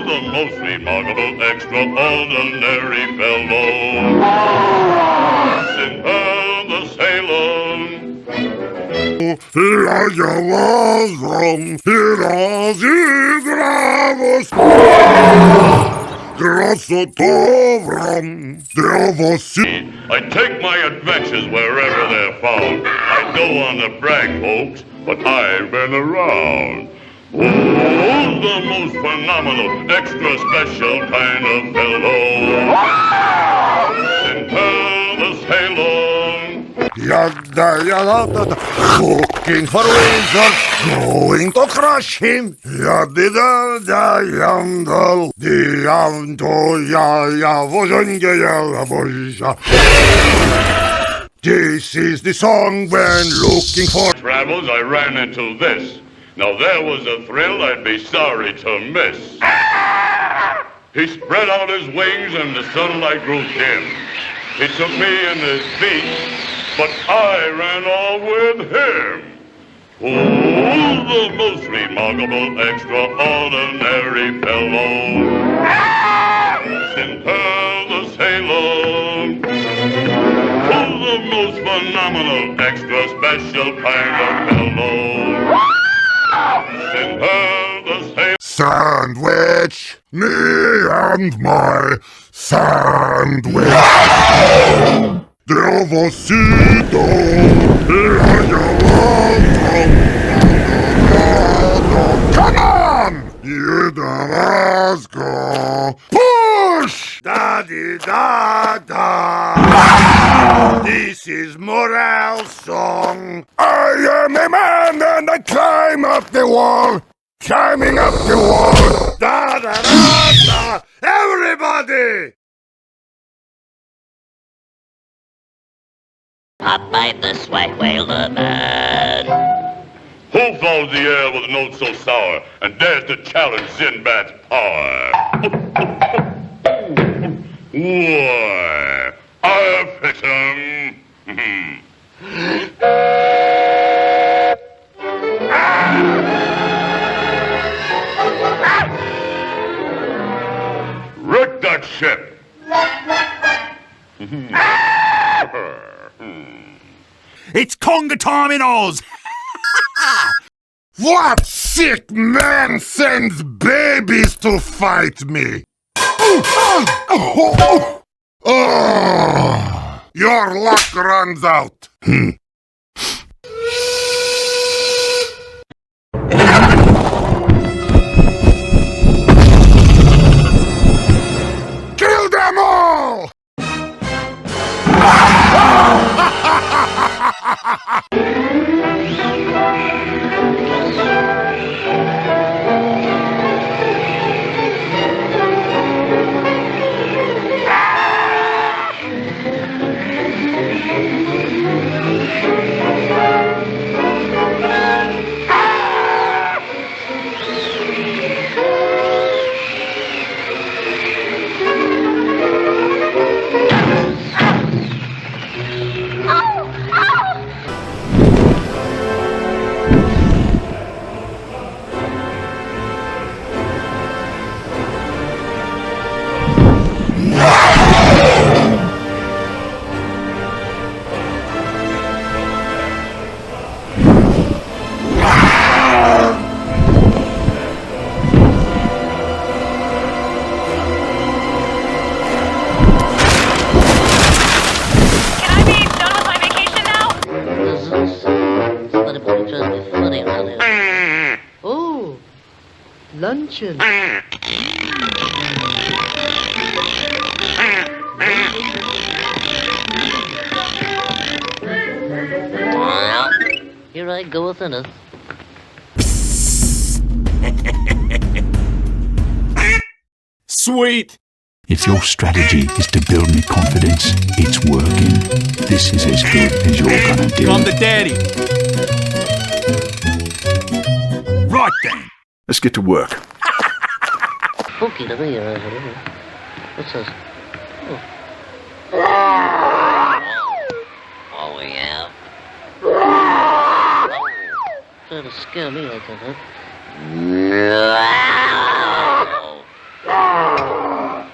The most remarkable, extraordinary fellow, Sinbad the sailor. I take my adventures wherever they're found. I don't want to brag, folks, but I've been around. Oh, the most phenomenal, extra special kind of fellow. Sinbad the sailor. Yada yada, looking for wizard, going to crush him. Yada da yandal, diando ya vojunga ya boja. This is the song when looking for travels. I ran into this. Now there was a thrill I'd be sorry to miss. He spread out his wings and the sunlight grew dim. He took me in his feet, but I ran on with him. Oh, the most remarkable, extraordinary fellow, Sinbad the sailor. Oh, the most phenomenal, extra special kind of fellow, Sinbad the sailor. sandwich. Me and my sandwich. Deovosito, come on! You Damasco. Push! Da-di da-da. This is Morale's song. I am a man and I climb up the wall. Climbing up the wall. Da-da-da-da. Everybody! Popeye the swag whaler man. Who flows the air with a note so sour and dares to challenge Sinbad's power? Why, I'll fix him. Wreck that ship. It's conga time in Oz! What sick man sends babies to fight me? Your luck runs out. Kill them all! Oh, luncheon. Popeye goeth in us. Sweet. If your strategy is to build me confidence, it's working. This is as good as you're gonna do. I'm the daddy. Right then. Let's get to work. Spooky to me. What's this? Oh, yeah. Trying to scare me like that, huh?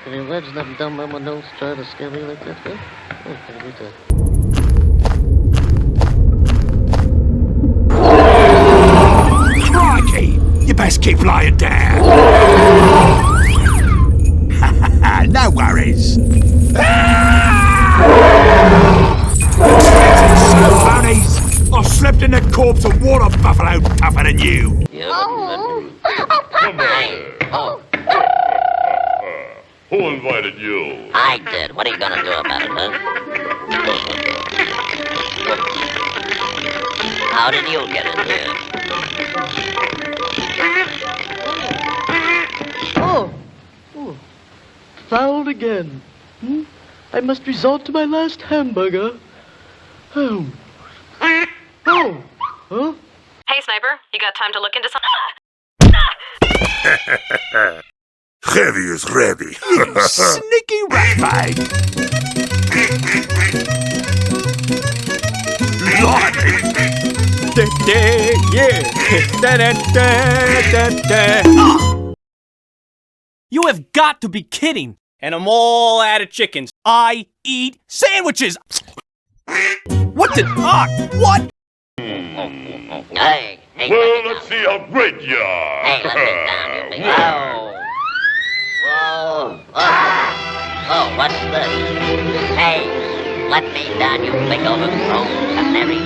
Can you imagine that dumb mama nose trying to scare me like that, huh? Oh, can I do that? Crikey! You best keep lying down. No worries. Bunnies! I've slept in the corpse of water buffalo tougher than you. Who invited you? I did. What are you gonna do about it, huh? How did you get in here? Oh, fouled again. I must resort to my last hamburger. Oh. Oh. Huh? Hey, Sniper, you got time to look into some... Heavy is ready. Sneaky ratbag. You have got to be kidding! And I'm all out of chickens. I eat sandwiches! What the... what? Hey, Well, let's see how great you are. Hey, let me down, you big... Whoa. Oh, what's this? Hey, let me down, you big overgrown canary.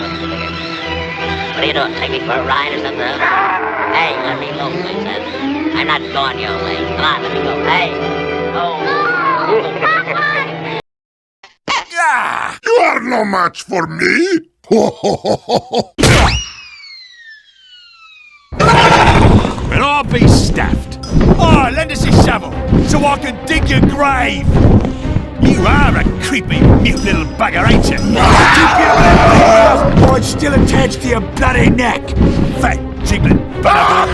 What are you doing? Take me for a ride or something? Hey, let me loose, I said. I'm not going your way. Come on, let me go. Hey. Oh. You are no match for me. And I'll be staffed. Oh, lend us your shovel so I can dig your grave. You are a creepy, mute little bugger, ain't you? Keep your blood still attached to your bloody neck. Fat, jiggling bugger.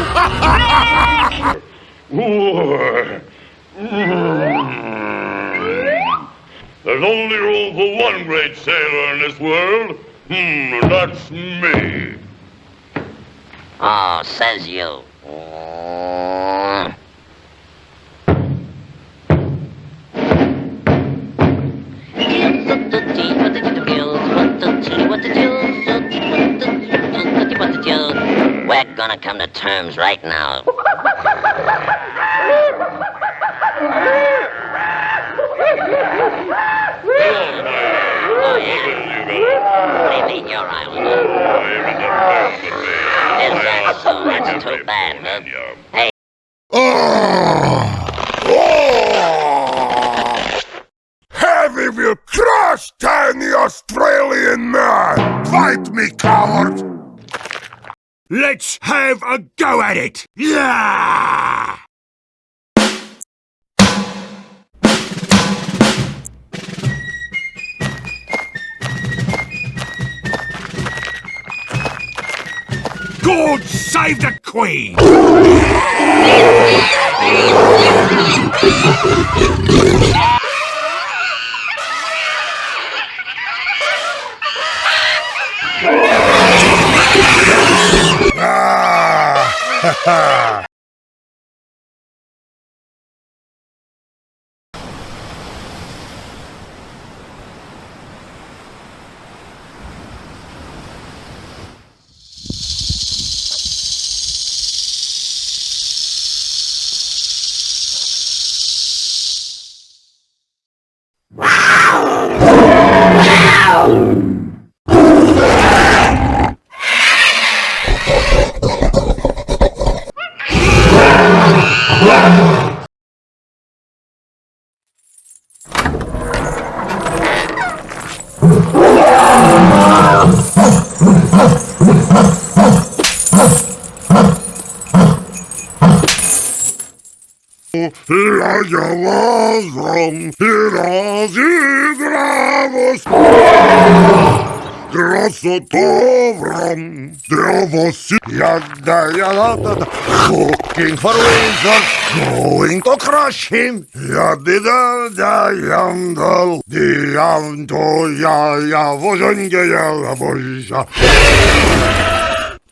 There's only room for one great sailor in this world. And that's me. Oh, says you. We're gonna come to terms right now. Oh, yeah. What do you mean, your island? Is that so? That's too bad, huh? Hey. Heavy will crush tiny Australian man. Fight me, coward. Let's have a go at it. Yeah! God save the Queen! Ah! razem, razem bravos. Grosotowram, dravos, yada, looking for wizard, going to crush him. Yadidal, yamdal, vojanja.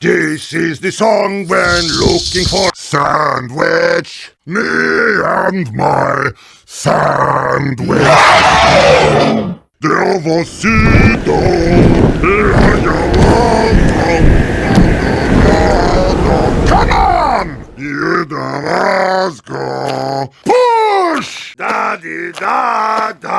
This is the song when looking for sandwich. Me and my sandwich. Dravosito, come on! You Damasco! Push! Da-di-da-da!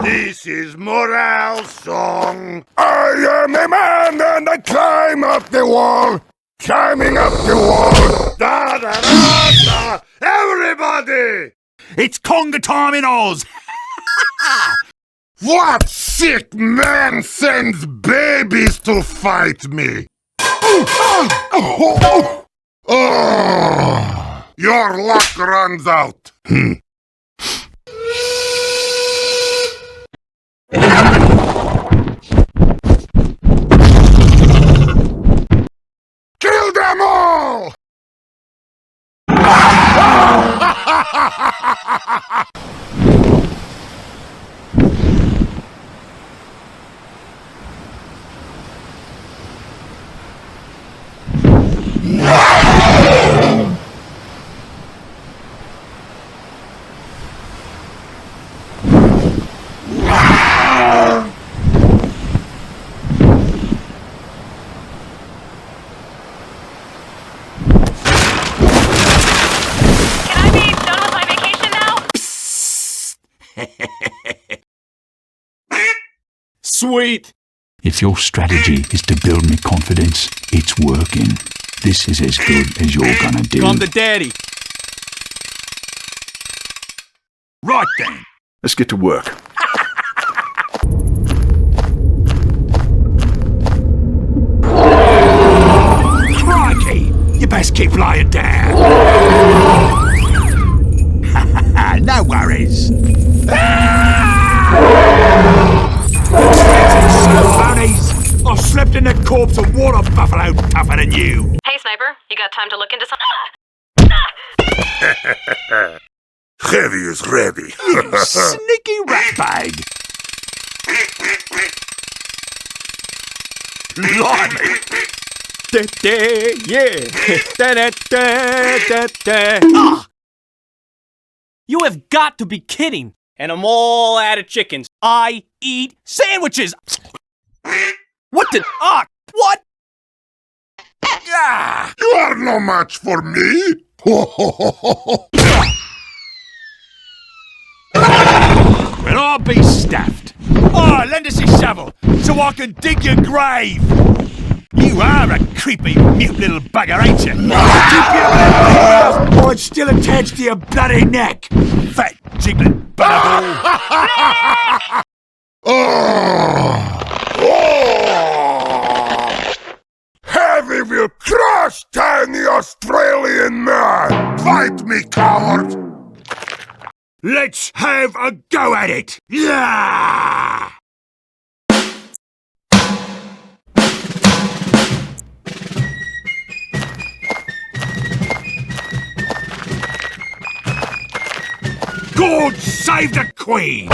This is morale song. I am a man and I climb up the wall. Climbing up the wall. Da-da-da-da! Everybody! It's conga time in Oz! What sick man sends babies to fight me? Oh, your luck runs out. Kill them all! Can I be done with my vacation now? Sweet. If your strategy is to build me confidence, it's working. This is as good as you're gonna do. Come to daddy. Right then, let's get to work. Crikey! You best keep lying down. No worries. Bunnies! I've slept in the corpse of water buffalo tougher than you. Hey, Sniper, you got time to look into some. Heavy is ready. Sneaky rat bag. Blimey. Yeah. Ah! You have got to be kidding. And I'm all out of chickens. I eat sandwiches. What the? Ah! What? Ah! You are no match for me. Well, I'll be stuffed. Oh, lend us a shovel so I can dig your grave. You are a creepy, mute little bugger, ain't you? Keep your mouth or it's still attached to your bloody neck. Fat jiggling butterball. Heavy will crush tiny Australian man. Fight me, coward. Let's have a go at it. Yeah! God save the Queen!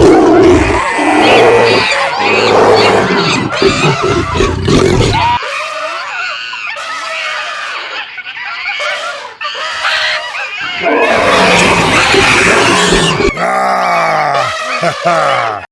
Ah!